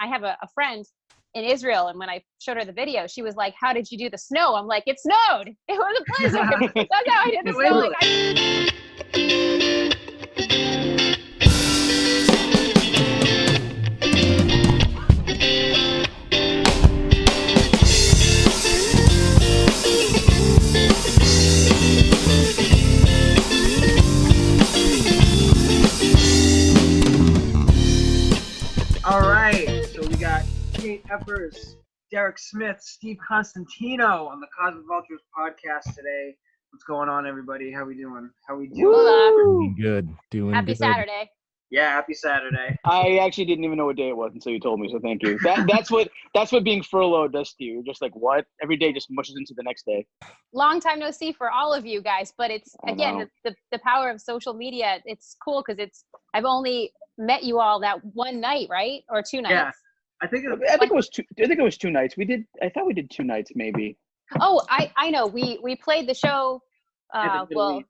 I have a friend in Israel, and when I showed her the video, she was like, how did you do the snow? I'm like, it snowed. It was a blizzard. That's how I did the snow. All right, so we got Kate Eppers, Derek Smith, Steve Constantino on the Cosmic Vultures podcast today. What's going on, everybody? How we doing? Doing Good. Doing Happy good. Saturday. Yeah, happy Saturday. I actually didn't even know what day it was until you told me, so thank you. That's what being furloughed does to you. You're just like, what? Every day just mushes into the next day. Long time no see for all of you guys, but it's, again, the power of social media. It's cool because I've only met you all that one night, right? Or 2 nights? Yeah, I think it was 2 nights. I thought we did 2 nights maybe. Oh, I know. We played the show, the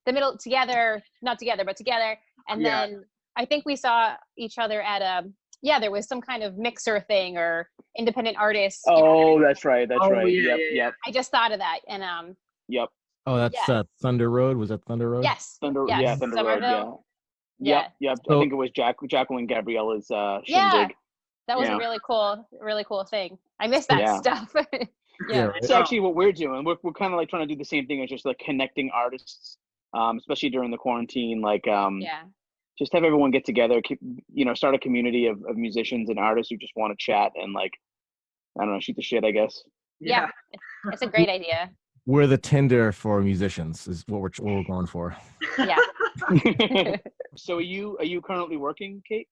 middle together, not together, but together. And then I think we saw each other at there was some kind of mixer thing or independent artist. Oh, that's right. Yeah, Yep. I just thought of that. And Yep. Oh, that's Thunder Road. Was that Thunder Road? yes. Thunder yes. Road, yeah. Somerville. Yep. So, I think it was Jacqueline Gabriella's shindig. Yeah. That was a really cool thing. I miss that stuff. Yeah. It's actually what we're doing. We're kind of like trying to do the same thing as just like connecting artists, especially during the quarantine. Like, just have everyone get together, start a community of musicians and artists who just want to chat and like, I don't know, shoot the shit, I guess. Yeah. It's a great idea. We're the Tinder for musicians is what we're going for. Yeah. So are you currently working, Kate?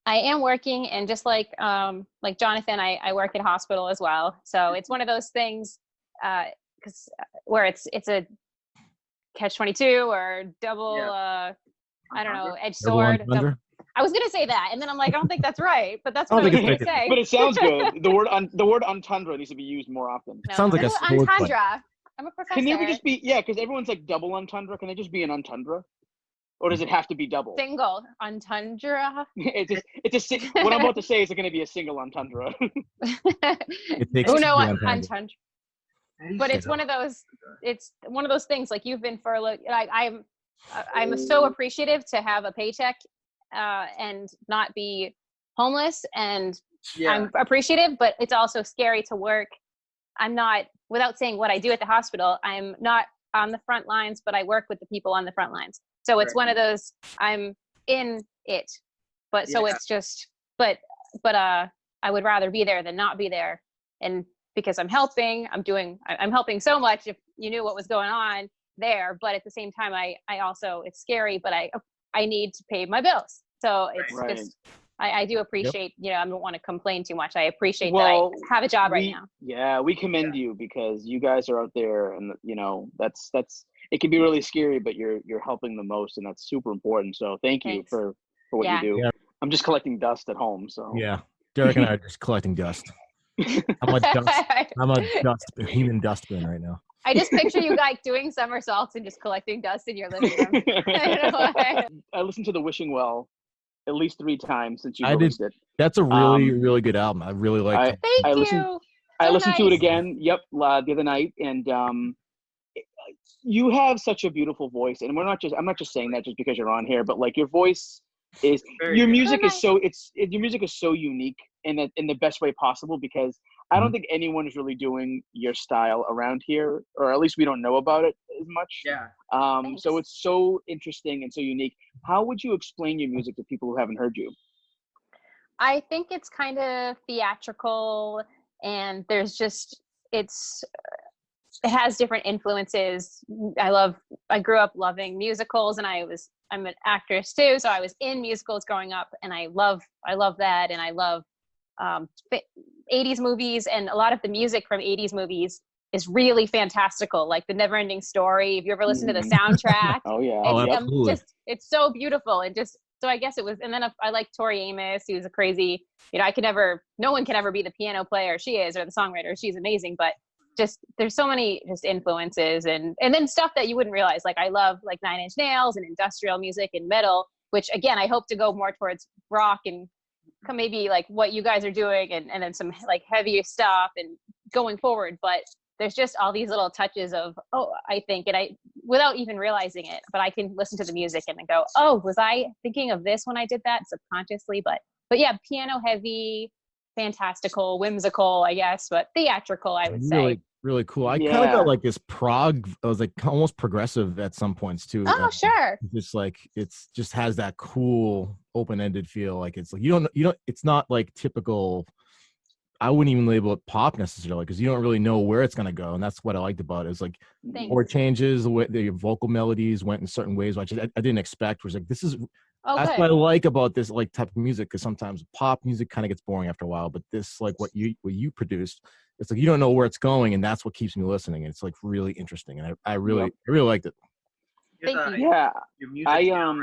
I am working, and just like Jonathan, I work at a hospital as well. So it's one of those things where it's a catch-22 or double I don't know, edged sword. I was gonna say that, and then I'm like, I don't think that's right, but that's what I was gonna say. But it sounds good. The word entendre needs to be used more often. No, sounds like a sword entendre. play. I'm a professor. Can they just be because everyone's like double entendre? Can they just be an entendre, or does it have to be double? Single entendre. What I'm about to say is going to be a single entendre. Uno entendre. But it's one of those things, like you've been furloughed. I'm so appreciative to have a paycheck and not be homeless, and I'm appreciative, but it's also scary to work. I'm not, without saying what I do at the hospital, I'm not on the front lines, but I work with the people on the front lines. So it's one of those, I'm in it, but so it's just, but I would rather be there than not be there. And because I'm helping so much, if you knew what was going on there, but at the same time, I also, it's scary, but I need to pay my bills. So it's just, I do appreciate, I don't want to complain too much. I appreciate that I have a job right now. Yeah, we commend you because you guys are out there, and that's it can be really scary, but you're helping the most, and that's super important. So thank you for what you do. Yeah. I'm just collecting dust at home. So yeah, Derek and I are just collecting dust. I'm a human dustbin right now. I just picture you like doing somersaults and just collecting dust in your living room. I listened to The Wishing Well at least 3 times since you released it. That's a really, really good album. I really like it. Thank you. I listened to it again, the other night, and you have such a beautiful voice. And I'm not just saying that just because you're on here, but like your voice is, your music is so unique in the best way possible, because I don't think anyone is really doing your style around here, or at least we don't know about it as much. Yeah. So it's so interesting and so unique. How would you explain your music to people who haven't heard you? I think it's kind of theatrical, and there's just, it has different influences. I grew up loving musicals, and I'm an actress too. So I was in musicals growing up, and I love that. And I love 80s movies, and a lot of the music from 80s movies is really fantastical, like The Neverending Story. If you ever listen to the soundtrack, absolutely. It's so beautiful. And just, so I guess it was, and then I like Tori Amos, who's a crazy, no one can ever be the piano player she is, or the songwriter. She's amazing, but just, there's so many just influences, and then stuff that you wouldn't realize. Like I love like 9 Inch Nails and industrial music and metal, which again, I hope to go more towards rock and maybe like what you guys are doing and then some like heavier stuff and going forward, but there's just all these little touches of, I think, and I, without even realizing it, but I can listen to the music and then go, was I thinking of this when I did that subconsciously? But yeah, piano heavy, fantastical, whimsical, I guess, but theatrical, I would say. Really cool. I kind of got like this prog. I was like almost progressive at some points too. Sure. Just like it's just has that cool open-ended feel. Like it's like you don't. It's not like typical. I wouldn't even label it pop necessarily because you don't really know where it's gonna go, and that's what I liked about it. Is like chord changes, the way the vocal melodies went in certain ways, which I didn't expect. Was like this is. That's what I like about this like type of music, because sometimes pop music kind of gets boring after a while, but this like what you produced, it's like you don't know where it's going, and that's what keeps me listening. And it's like really interesting, and I really liked it. Thank you. Yeah, your music right here on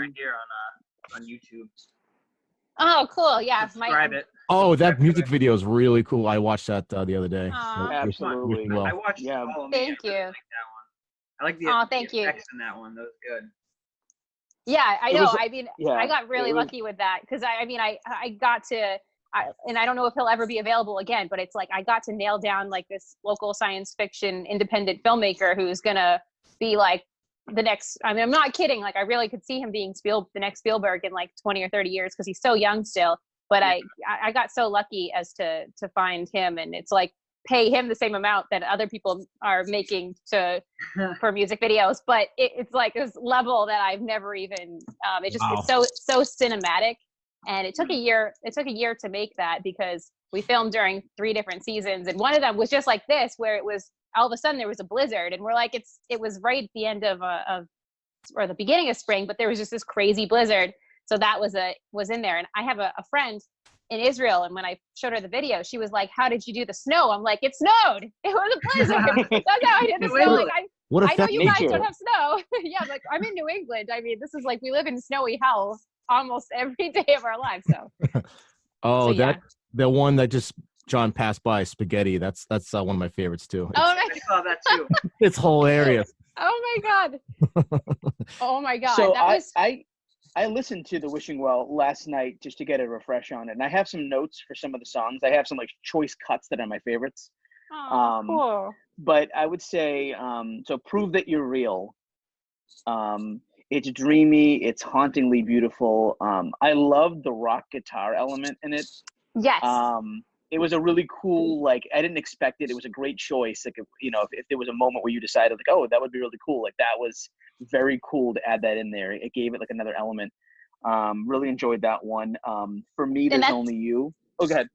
YouTube. Oh, cool! Yeah, subscribe it. Oh, that music video is really cool. I watched that the other day. Absolutely. I watched. Thank you. I like that one. I like the thank you. effects in that one. That was good. Yeah, I know. I got really lucky with that because I got to, and I don't know if he'll ever be available again, but it's like I got to nail down like this local science fiction independent filmmaker who's gonna be like the next. I mean, I'm not kidding. Like I really could see him being the next Spielberg in like 20 or 30 years because he's so young still. But I got so lucky as to find him, and it's like pay him the same amount that other people are making for music videos, but it's like this level that I've never even it's so cinematic, and it took a year to make that because we filmed during 3 different seasons, and one of them was just like this where it was all of a sudden there was a blizzard, and we're like it was right at the end of or the beginning of spring, but there was just this crazy blizzard, so that was in there. And I have a friend in Israel, and when I showed her the video, she was like, "How did you do the snow?" I'm like, "It snowed. It was a blizzard. That's how I did the snow." Like, I know you guys don't have snow. Yeah, like I'm in New England. I mean, this is like we live in snowy hell almost every day of our lives. So. The one that just John passed by, spaghetti. That's one of my favorites too. I saw that too. It's hilarious. Oh my god. Oh my god. So I listened to The Wishing Well last night just to get a refresh on it, and I have some notes for some of the songs. I have some like choice cuts that are my favorites. Oh, cool. But I would say, so Prove That You're Real. It's dreamy. It's hauntingly beautiful. I love the rock guitar element in it. Yes. It was a really cool, like, I didn't expect it. It was a great choice. Like, if there was a moment where you decided like, oh, that would be really cool. Like that was very cool to add that in there. It gave it like another element. Really enjoyed that one. For me, There's Only You. Oh, go ahead.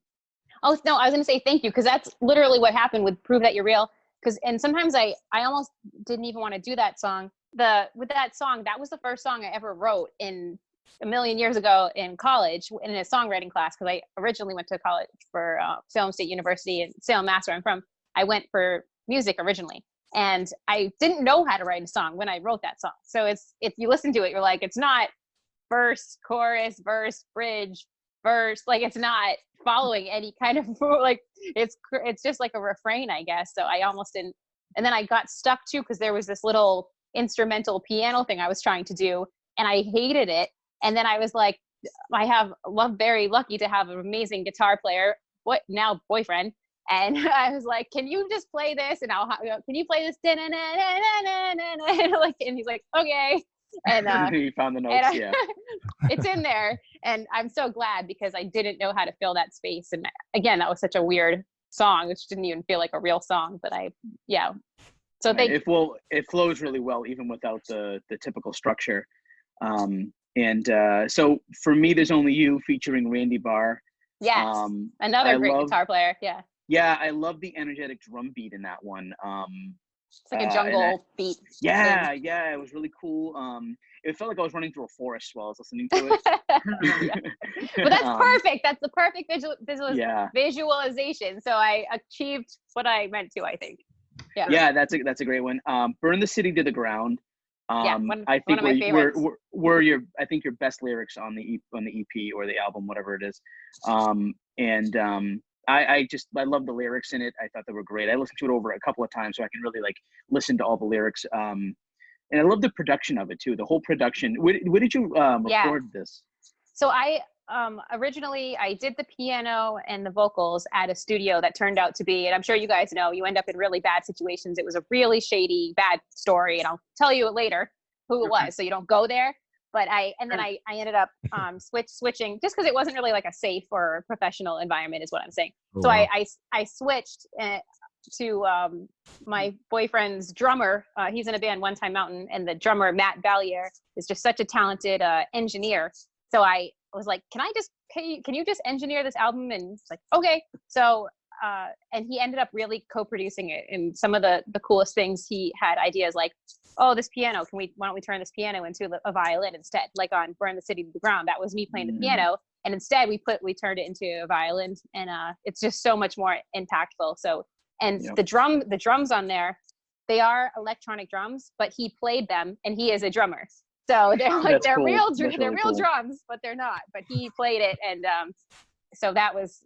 Oh, no, I was going to say thank you, because that's literally what happened with Prove That You're Real. And sometimes I almost didn't even want to do that song. With that song, that was the first song I ever wrote in a million years ago in college in a songwriting class, because I originally went to college for Salem State University in Salem, Mass, where I'm from. I went for music originally, and I didn't know how to write a song when I wrote that song. So if you listen to it, you're like, it's not verse, chorus, verse, bridge, verse. Like it's not following any kind of like it's just like a refrain, I guess. So I almost didn't, and then I got stuck too because there was this little instrumental piano thing I was trying to do, and I hated it. And then I was like, very lucky to have an amazing guitar player, now boyfriend. And I was like, can you just play this? And can you play this? And he's like, okay. And you found the notes, yeah. It's in there. And I'm so glad, because I didn't know how to fill that space. And again, that was such a weird song, which didn't even feel like a real song, but So it flows really well, even without the typical structure. So for me, There's Only You featuring Randy Barr. Yes, another great guitar player. Yeah. Yeah, I love the energetic drum beat in that one. It's like a jungle beat. Yeah, it was really cool. It felt like I was running through a forest while I was listening to it. But that's perfect. That's the perfect visualization. So I achieved what I meant to, I think. Yeah, that's a great one. Burn the City to the Ground. I think one of my favorites. Were your best lyrics on the EP or the album, whatever it is. I love the lyrics in it. I thought they were great. I listened to it over a couple of times so I can really like listen to all the lyrics. And I love the production of it too. The whole production. Where did you record this? So I originally I did the piano and the vocals at a studio that turned out to be, and I'm sure you guys know, you end up in really bad situations. It was a really shady, bad story, and I'll tell you later who it was, so you don't go there. But I ended up switching just because it wasn't really like a safe or professional environment, is what I'm saying. So I switched to my boyfriend's drummer. He's in a band, One Time Mountain, and the drummer Matt Ballier is just such a talented engineer. So I was like, can you just engineer this album? And it's like, okay. So and he ended up really co-producing it. And some of the coolest things, he had ideas like, oh, this piano, why don't we turn this piano into a violin instead? Like on Burn the City to the Ground, that was me playing the piano. And instead we turned it into a violin, and it's just so much more impactful. So, and the drums on there, they are electronic drums, but he played them, and he is a drummer. So they're like, they're cool. They're real drums, but they're not, but he played it. And so that was,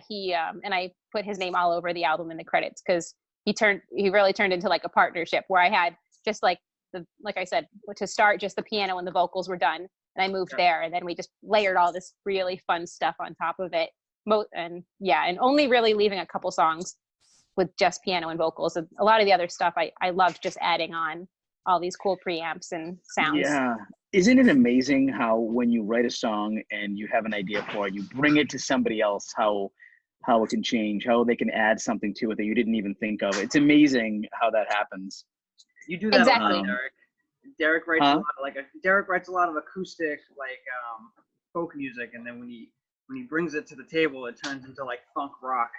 he, and I put his name all over the album in the credits, because he really turned into like a partnership where I had just like I said, to start, just the piano and the vocals were done, and I moved there, and then we just layered all this really fun stuff on top of it. And only really leaving a couple songs with just piano and vocals. And a lot of the other stuff, I loved just adding on all these cool preamps and sounds. Yeah. Isn't it amazing how when you write a song and you have an idea for it, you bring it to somebody else, how it can change, how they can add something to it that you didn't even think of. It's amazing how that happens. You do that exactly. a lot, Derek. Derek writes a lot of, Derek writes a lot of acoustic folk music, and then when he brings it to the table, it turns into like funk rock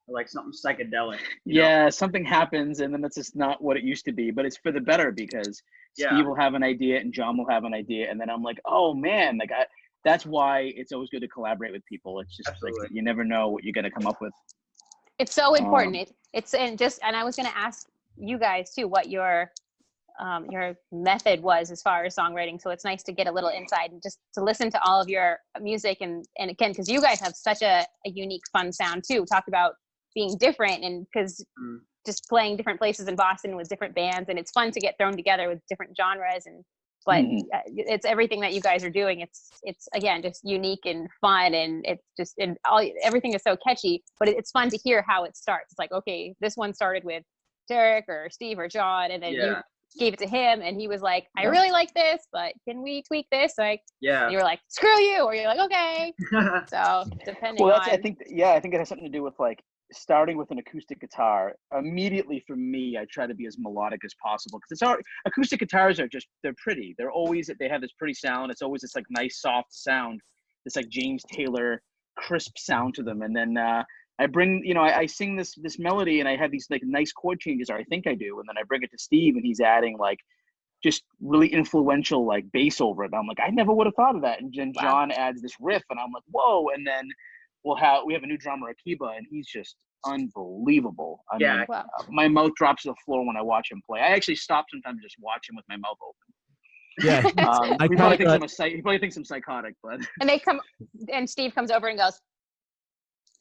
or like something psychedelic. You know? Something happens, and then it's just not what it used to be. But it's for the better, because Steve will have an idea and John will have an idea, and then I'm like, oh man, that's why it's always good to collaborate with people. It's just like you never know what you're gonna come up with. It's so important. And I was gonna ask you guys too what your method was as far as songwriting. So it's nice to get a little insight and just to listen to all of your music, and again, because you guys have such a unique, fun sound too. Talk about being different, and because just playing different places in Boston with different bands, and it's fun to get thrown together with different genres. But it's everything that you guys are doing. It's again just unique and fun, and it's just everything is so catchy. But it's fun to hear how it starts. It's like, okay, this one started with Derek or Steve or John, and then you gave it to him, and he was like, I really like this, but can we tweak this? Like, and you were like, screw you, or you're like, okay. So depending on. I think it has something to do with like starting with an acoustic guitar. Immediately for me, I try to be as melodic as possible, because acoustic guitars they're pretty. They have this pretty sound. It's always this like nice soft sound, this like James Taylor crisp sound to them, and then I bring, I sing this melody, and I have these like nice chord changes, or I think I do, and then I bring it to Steve, and he's adding like just really influential like bass over it. And I'm like, I never would have thought of that. And then John adds this riff, and I'm like, whoa. And then we have a new drummer, Akiba, and he's just unbelievable. I mean, my mouth drops to the floor when I watch him play. I actually stop sometimes just watch him with my mouth open. Yeah, he probably thinks I'm psychotic, but. And Steve comes over and goes.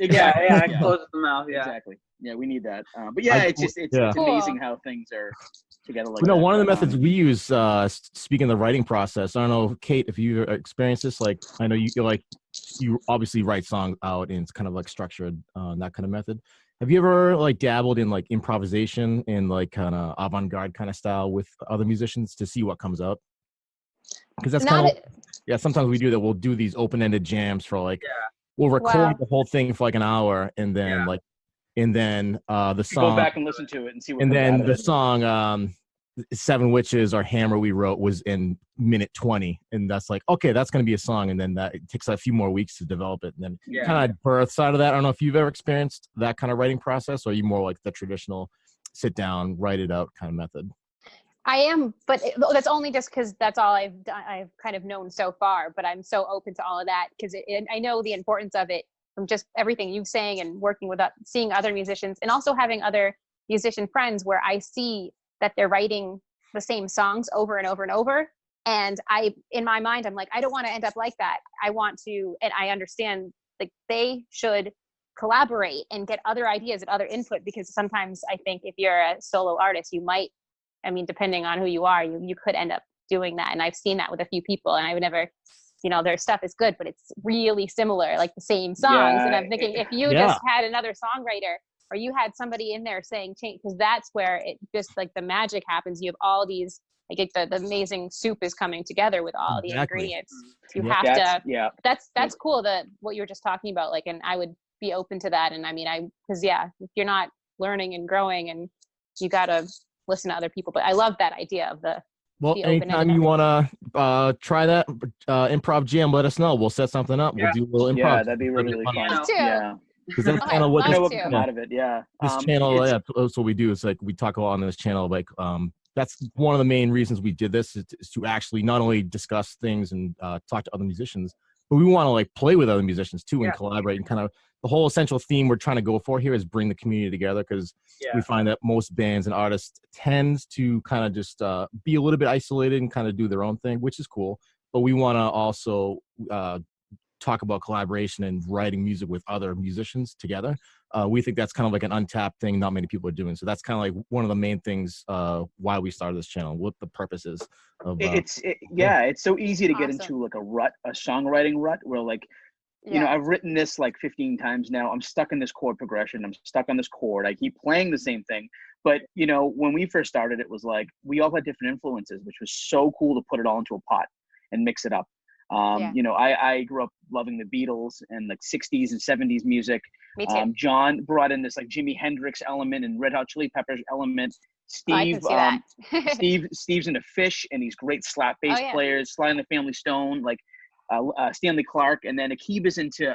I close the mouth. Yeah, exactly. Yeah, we need that. But it's amazing how things are together. Like one of the methods we use, speaking of the writing process, I don't know, Kate, if you experienced this. Like, I know you obviously write songs out, and it's kind of like structured, that kind of method. Have you ever like dabbled in like improvisation in like kind of avant-garde kind of style with other musicians to see what comes up? Because that's kind of sometimes we do that. We'll do these open-ended jams for like. We'll record the whole thing for like an hour, and then the song. Go back and listen to it and see what. And then the song, Seven Witches or Hammer we wrote was in minute 20, and that's like, okay, that's going to be a song, and then it takes a few more weeks to develop it, and then kind of births out of that. I don't know if you've ever experienced that kind of writing process, or are you more like the traditional sit down, write it out kind of method? I am, but that's only just because that's all I've kind of known so far. But I'm so open to all of that because I know the importance of it from just everything you've saying and working with seeing other musicians, and also having other musician friends where I see that they're writing the same songs over and over and over. And in my mind, I'm like, I don't want to end up like that. I want to, and I understand like they should collaborate and get other ideas and other input, because sometimes I think if you're a solo artist, you might, depending on who you are, you could end up doing that. And I've seen that with a few people, and I've never, you know, their stuff is good, but it's really similar, like the same songs. And I'm thinking if you just had another songwriter, or you had somebody in there saying change, because that's where it just like the magic happens. You have all these, like the amazing soup is coming together with all the ingredients. You have to, that's cool, that what you were just talking about, like, and I would be open to that. And I mean, because if you're not learning and growing, and you got to listen to other people, but I love that idea of the anytime you want to try that improv jam, let us know. We'll set something up. We'll do a little improv. Yeah, that'd be really fun. Yeah. Because that's kind of what can come out of it. Yeah. This channel, that's what we do. It's like we talk a lot on this channel. Like, that's one of the main reasons we did this is to actually not only discuss things and talk to other musicians, but we want to like play with other musicians too and collaborate. And kind of the whole essential theme we're trying to go for here is bring the community together, because we find that most bands and artists tend to kind of just be a little bit isolated and kind of do their own thing, which is cool. But we want to also talk about collaboration and writing music with other musicians together. We think that's kind of like an untapped thing not many people are doing. So that's kind of like one of the main things why we started this channel, what the purpose is of it's so easy to get into like a songwriting rut where like you know, I've written this like 15 times now. I'm stuck in this chord progression. I'm stuck on this chord. I keep playing the same thing. But, you know, when we first started, it was like we all had different influences, which was so cool to put it all into a pot and mix it up. You know, I grew up loving the Beatles and like 60s and 70s music. Me too. John brought in this like Jimi Hendrix element and Red Hot Chili Peppers element. Steve, Steve's into Fish and these great slap bass players, Sly and the Family Stone, like Stanley Clark, and then Akiba's into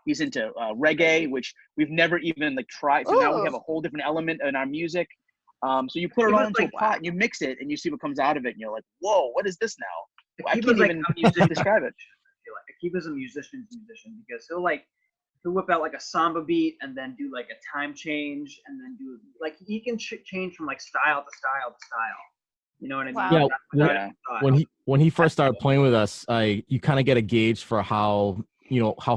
reggae, which we've never even like tried. So now we have a whole different element in our music. So you put it all into a pot, and you mix it, and you see what comes out of it, and you're like, "Whoa, what is this now?" I can't even describe it. I feel like Akiba's a musician because he'll whip out like a samba beat and then do like a time change and then do like he can change from like style to style to style. You know what I mean? Yeah. When he first started playing with us, you kind of get a gauge for how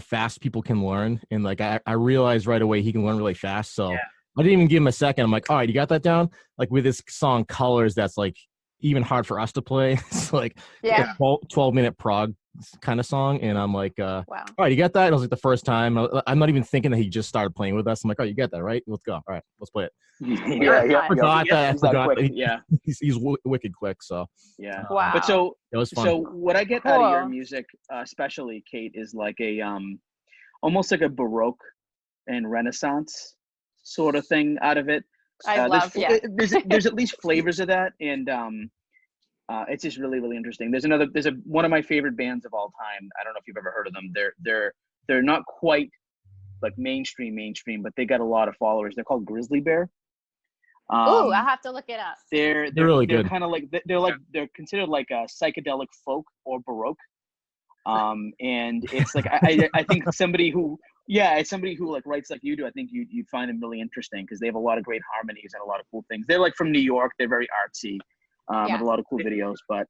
fast people can learn, and like I realized right away he can learn really fast. So I didn't even give him a second. I'm like, all right, you got that down? Like with this song Colors, that's like even hard for us to play. It's like a 12-minute prog kind of song, and I'm like, all right, you got that? And it was like the first time. I'm not even thinking that he just started playing with us. I'm like, oh, you got that, right? Let's go. All right, let's play it. I forgot that. He's wicked quick. So wow. But so it was fun. So what I get out of your music, especially Kate, is like a almost like a Baroque and Renaissance sort of thing out of it. I love. There's at least flavors of that, and it's just really, really interesting. There's one of my favorite bands of all time. I don't know if you've ever heard of them. They're not quite like mainstream, but they got a lot of followers. They're called Grizzly Bear. I'll have to look it up. They're really good. Kind of like they're considered like a psychedelic folk or Baroque. And it's like I think somebody who like writes like you do, I think you'd find them really interesting because they have a lot of great harmonies and a lot of cool things. They're like from New York. They're very artsy. Have a lot of cool videos. But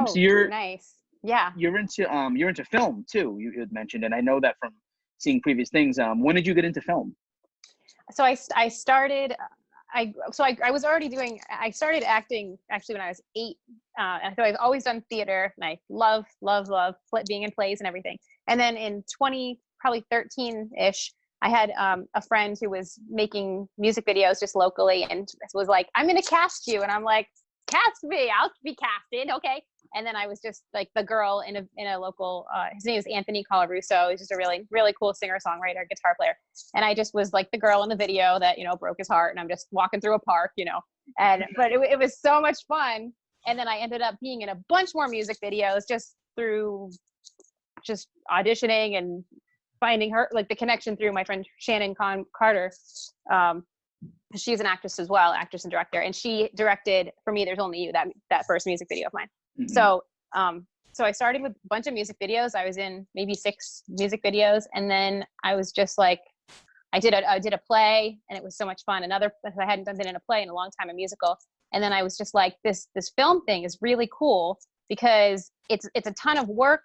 so you're nice. Yeah. You're into film too. You had mentioned, and I know that from seeing previous things. When did you get into film? So I started. I was already doing. I started acting actually when I was 8. So I've always done theater, and I love being in plays and everything. And then in 2013-ish, I had a friend who was making music videos just locally, and was like, "I'm going to cast you," and I'm like, "Cast me? I'll be casted, okay." And then I was just like the girl in a local. His name is Anthony Colarusso. He's just a really, really cool singer-songwriter, guitar player. And I just was like the girl in the video that broke his heart. And I'm just walking through a park, but it was so much fun. And then I ended up being in a bunch more music videos just through just auditioning and finding her, like the connection through my friend Shannon Carter. She's an actress as well, actress and director, and she directed For Me There's Only You, that first music video of mine. Mm-hmm. So I started with a bunch of music videos. I was in maybe 6 music videos, and then I was just like, I did a play, and it was so much fun. I hadn't been in a play in a long time, a musical, and then I was just like, this film thing is really cool because it's a ton of work,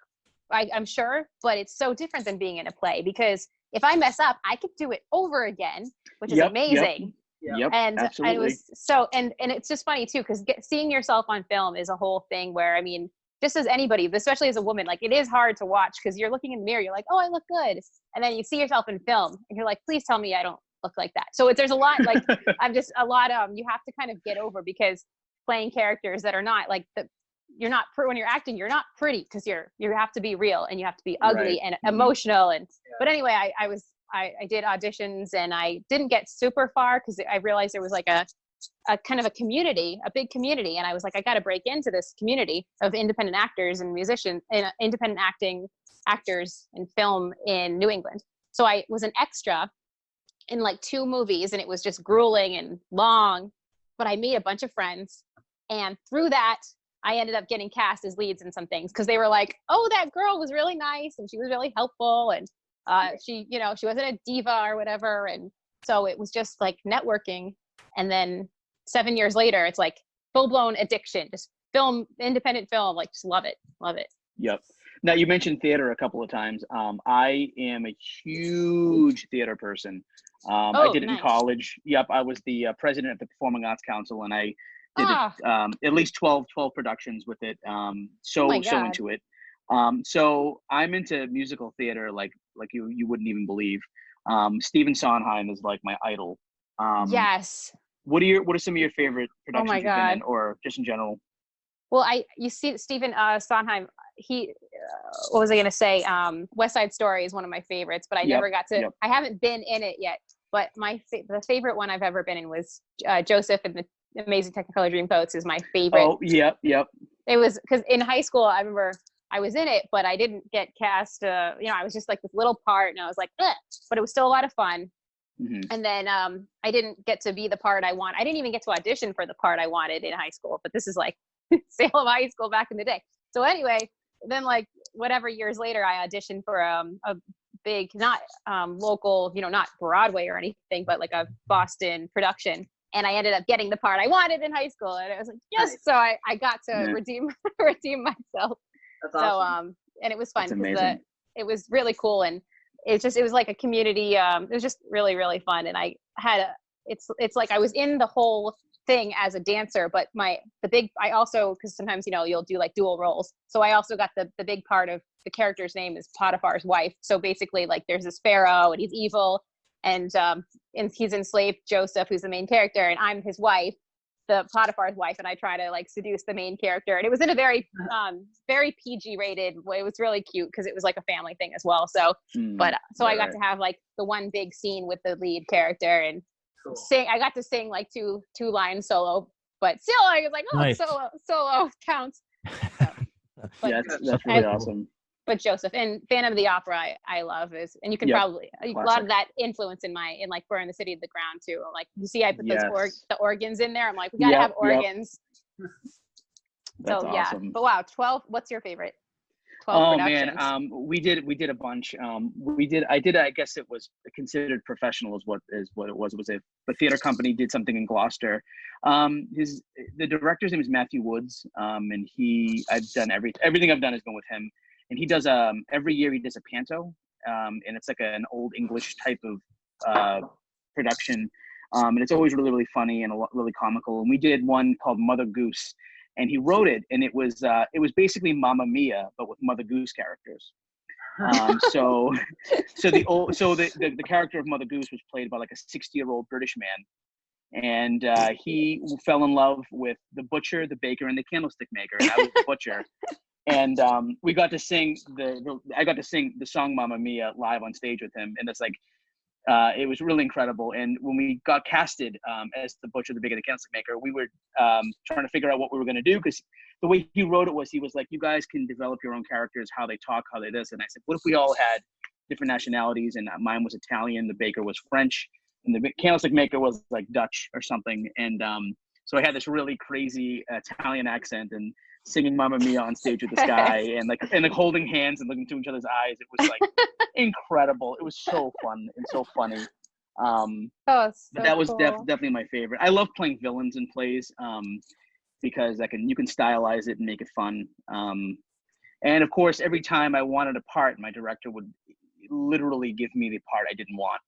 I'm sure, but it's so different than being in a play because if I mess up, I could do it over again, which is amazing. Yep, and absolutely. it was so, and it's just funny too, because seeing yourself on film is a whole thing where, I mean, just as anybody, especially as a woman, like it is hard to watch because you're looking in the mirror, you're like, oh, I look good. And then you see yourself in film and you're like, please tell me I don't look like that. So there's a lot, like I'm just a lot you have to kind of get over, because playing characters that are not like you're not when you're acting, you're not pretty, because you have to be real and you have to be ugly and emotional. And but anyway, I did auditions and I didn't get super far because I realized there was like a kind of a community, a big community. And I was like, I got to break into this community of independent actors and musicians and independent actors in film in New England. So I was an extra in like 2 movies, and it was just grueling and long, but I made a bunch of friends. And through that, I ended up getting cast as leads in some things because they were like, oh, that girl was really nice and she was really helpful. And she wasn't a diva or whatever. And so it was just like networking. And then 7 years later, it's like full-blown addiction, just independent film, like just love it. Yep. Now you mentioned theater a couple of times. I am a huge theater person. I did it in college. Yep. I was the president of the Performing Arts Council, and I did at least 12 productions with it. So into it. So I'm into musical theater like you wouldn't even believe. Stephen Sondheim is like my idol. Yes. What are some of your favorite productions you've been in, or just in general? Well, you see Stephen Sondheim, what was I going to say? West Side Story is one of my favorites, but I never got to, I haven't been in it yet, but the favorite one I've ever been in was Joseph and the Amazing Technicolor Dreamcoats is my favorite. Oh, yep. It was, because in high school, I remember I was in it, but I didn't get cast, I was just like this little part, and I was like, ugh, but it was still a lot of fun. Mm-hmm. And then I didn't get to be the part I want. I didn't even get to audition for the part I wanted in high school, but this is like Salem High School back in the day. So anyway, then like whatever years later, I auditioned for a big, not local, not Broadway or anything, but like a Boston production. And I ended up getting the part I wanted in high school. And I was like, yes. Nice. So I got to redeem myself. That's awesome. And it was fun because it was really cool. And it was like a community. It was just really, really fun. And I had it's like I was in the whole thing as a dancer, but I also, because sometimes, you'll do like dual roles. So I also got the big part of the character's name is Potiphar's wife. So basically like there's this Pharaoh and he's evil, and he's enslaved Joseph, who's the main character, and I'm his wife, the Potiphar's wife, and I try to like seduce the main character. And it was in a very very PG rated way. It was really cute because it was like a family thing as well. So I got to have like the one big scene with the lead character and sing. I got to sing like two lines solo, but still I was like, nice. Solo counts. So, that's really awesome. But Joseph and Phantom of the Opera, I love is, and you can probably a lot of that influence in like Burn the City to the Ground too. Like you see, I put those the organs in there. I'm like, we gotta have organs. That's awesome. But wow, 12. What's your favorite? 12 productions. Man, we did a bunch. I guess it was considered professional is what it was. It was a theater company did something in Gloucester. The director's name is Matthew Woods. And I've done everything I've done has been with him. And he does every year he does a panto, and it's like an old English type of production, and it's always really, really funny and really comical. And we did one called Mother Goose, and he wrote it, and it was basically Mamma Mia but with Mother Goose characters. So the character of Mother Goose was played by like a 60-year-old British man, and he fell in love with the butcher, the baker, and the candlestick maker, and I was the butcher. And we got to sing I got to sing the song Mamma Mia live on stage with him, and it's like it was really incredible. And when we got casted as the butcher, the baker, the candlestick maker, we were trying to figure out what we were going to do, because the way he wrote it was he was like, you guys can develop your own characters, how they talk, how they this. And I said, what if we all had different nationalities? And mine was Italian, the baker was French, and the candlestick maker was like Dutch or something. And so I had this really crazy Italian accent and singing Mamma Mia on stage with this guy and like holding hands and looking into each other's eyes. It was like incredible. It was so fun and so funny. But that was definitely my favorite. I love playing villains in plays because you can stylize it and make it fun. And of course, every time I wanted a part, my director would literally give me the part I didn't want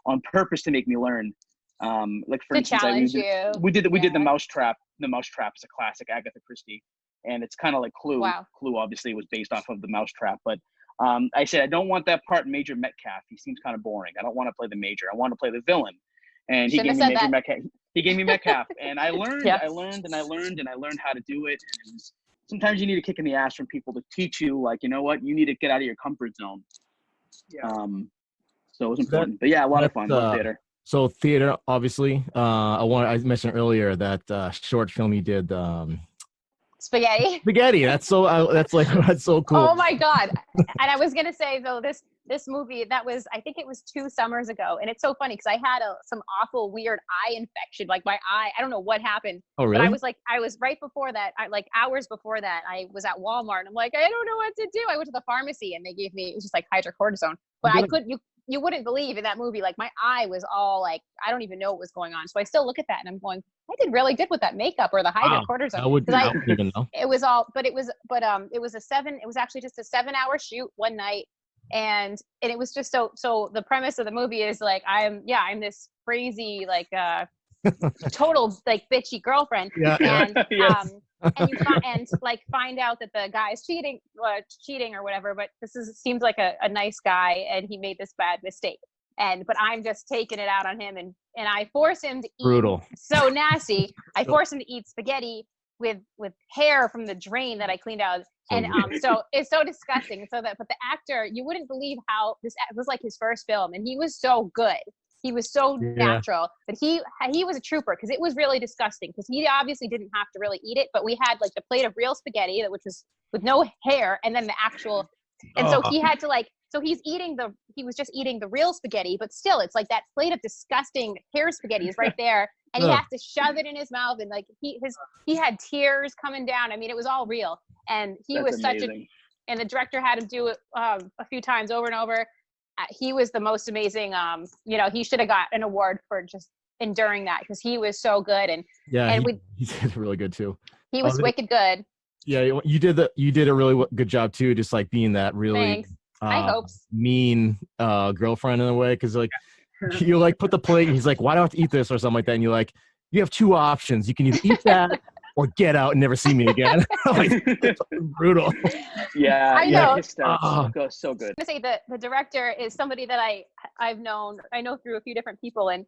on purpose to make me learn. Like for instance, we did the Mousetrap. The Mousetrap is a classic, Agatha Christie. and it's kind of like Clue. Wow. Clue obviously was based off of the Mousetrap, but I said I don't want that part Major Metcalf. He seems kind of boring. I don't want to play the Major. I want to play the villain. And he gave me Major Metcalf. He gave me Metcalf, and I learned, I learned how to do it. And sometimes you need a kick in the ass from people to teach you, like, you know what, you need to get out of your comfort zone. Yeah. So it was important. But yeah, a lot of fun. Love theater. So theater, obviously. I mentioned earlier that short film you did. Spaghetti. That's so cool. Oh my God. And I was gonna say though, this movie, that was, I think it was 2 summers ago, and it's so funny because I had some awful weird eye infection, like my eye, I don't know what happened. Oh really? But I was right before that, hours before that, I was at Walmart and I'm like, I don't know what to do. I went to the pharmacy and they gave me, it was just like hydrocortisone, but you wouldn't believe in that movie, like my eye was all like, I don't even know what was going on. So I still look at that and I'm going, I did really good with that makeup or the hydrocortisone. I wouldn't even know. It was actually just a 7-hour shoot one night. And it was just so the premise of the movie is like, I'm this crazy, like, total like bitchy girlfriend. And, Yes. and find out that the guy's cheating or whatever, but seems like a nice guy and he made this bad mistake. But I'm just taking it out on him and I force him to eat. Brutal. So nasty. I force him to eat spaghetti with hair from the drain that I cleaned out. And so it's so disgusting. But the actor, you wouldn't believe how this was like his first film, and he was so good. He was so natural, but he was a trooper because it was really disgusting because he obviously didn't have to really eat it, but we had like the plate of real spaghetti which was with no hair, and then the actual, and so he had to he was just eating the real spaghetti, but still it's like that plate of disgusting hair spaghetti is right there, and he has to shove it in his mouth, and like he had tears coming down. I mean, it was all real, and That's amazing. And the director had him do it a few times over and over. He was the most amazing. He should have got an award for just enduring that because he was so good. And he did really good too. He was wicked good. Yeah, you did a really good job too, just like being that really mean girlfriend in a way, because like you like put the plate and he's like, why do I have to eat this or something like that, and you're like, you have 2 options, you can either eat that or get out and never see me again. Like, it's brutal. Yeah, I know. It goes so good. I'm gonna say the director is somebody that I know through a few different people, and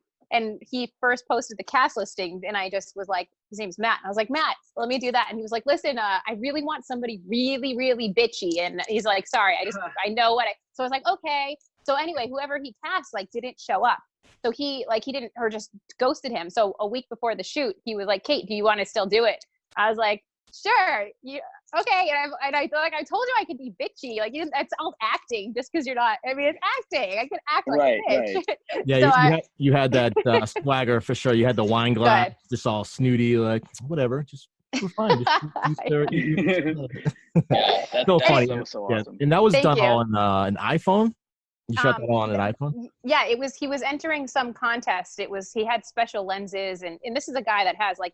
he first posted the cast listing, and I just was like, his name's Matt. And I was like, Matt, let me do that. And he was like, listen, I really want somebody really, really bitchy. And he's like, sorry, I know what so I was like, okay. So anyway, whoever he cast didn't show up. So he didn't, or just ghosted him. So a week before the shoot, he was like, Kate, do you want to still do it? I was like, sure. Okay. And I thought, like, I told you I could be bitchy. Like, that's all acting just because you're not, I mean, it's acting. I can act like a bitch. Right. Yeah. So you had that swagger for sure. You had the wine glass, just all snooty, like, whatever, just, we're fine. So funny. That was so awesome. And that was done on an iPhone. You shot that on an iPhone? Yeah, he was entering some contest. He had special lenses, and this is a guy that has like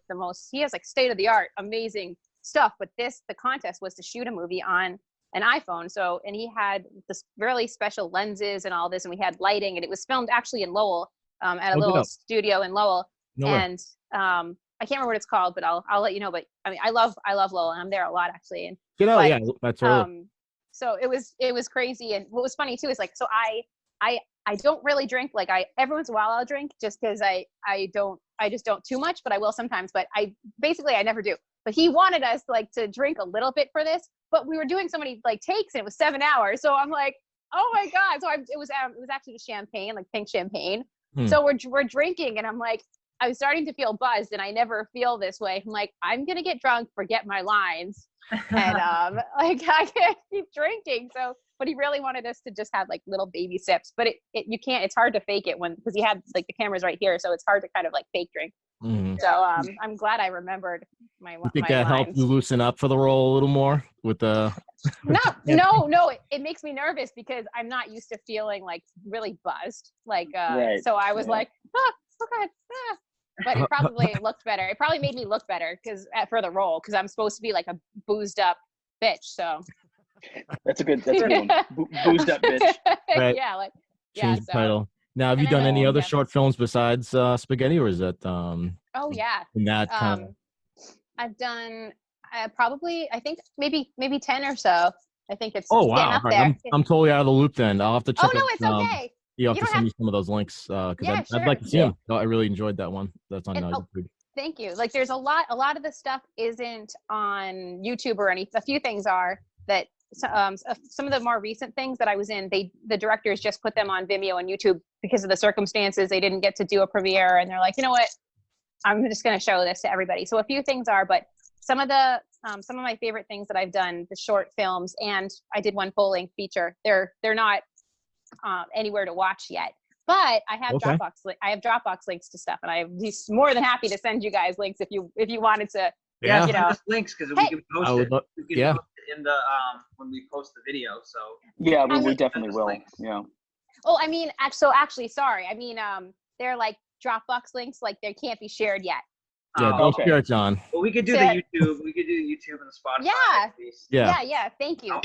he has like state-of-the-art, amazing stuff, but the contest was to shoot a movie on an iPhone. So, and he had this really special lenses and all this, and we had lighting, and it was filmed actually in Lowell, at a little studio in Lowell. And I can't remember what it's called, but I'll let you know. But I mean, I love Lowell, and I'm there a lot actually. And yeah, that's early. So it was crazy. And what was funny too is like, so I don't really drink. Like every once in a while I'll drink just because I just don't too much, but I will sometimes. But I never do. But he wanted us like to drink a little bit for this, but we were doing so many like takes and it was 7 hours. So I'm like, oh my God. So it was actually just champagne, like pink champagne. So we're drinking and I'm like, I was starting to feel buzzed, and I never feel this way. I'm like, I'm gonna get drunk, forget my lines, and like I can't keep drinking. So, but he really wanted us to just have like little baby sips. But you can't. It's hard to fake it because he had like the cameras right here, so it's hard to kind of like fake drink. So I'm glad I remembered my. You think that helped you loosen up for the role a little more with the? No. It makes me nervous because I'm not used to feeling like really buzzed. Like so I was like, okay. But it probably looked better. It probably made me look better for the role because I'm supposed to be like a boozed up bitch. So that's a good one. Boozed up bitch. Right. Change the title. Now, have you done any other short films besides Spaghetti, or is that? Oh yeah. In that I've done Probably, I think maybe 10 or so. I think it's Oh getting wow! up there. I'm totally out of the loop then. I'll have to check. Oh no, it's okay. You have to send me some of those links because Yeah, I'd like to see them. I really enjoyed that one. That's on YouTube. Thank you. Like there's a lot of the stuff isn't on YouTube or anything. A few things are that some of the more recent things that I was in, the directors just put them on Vimeo and YouTube because of the circumstances. They didn't get to do a premiere, and they're like, you know what, I'm just going to show this to everybody. So a few things are, but some of my favorite things that I've done, the short films, and I did one full length feature. They're not anywhere to watch yet, but I have Dropbox links to stuff, and I'm more than happy to send you guys links if you wanted to. Yeah, you know, links because we can post it. Post it in the when we post the video. So yeah, we definitely will. Links. Yeah. Oh, I mean, actually, sorry. I mean, they're like Dropbox links, like they can't be shared yet. Yeah, don't share it, John. Well, we could do the YouTube. We could do the YouTube and the Spotify. Yeah. Thank you.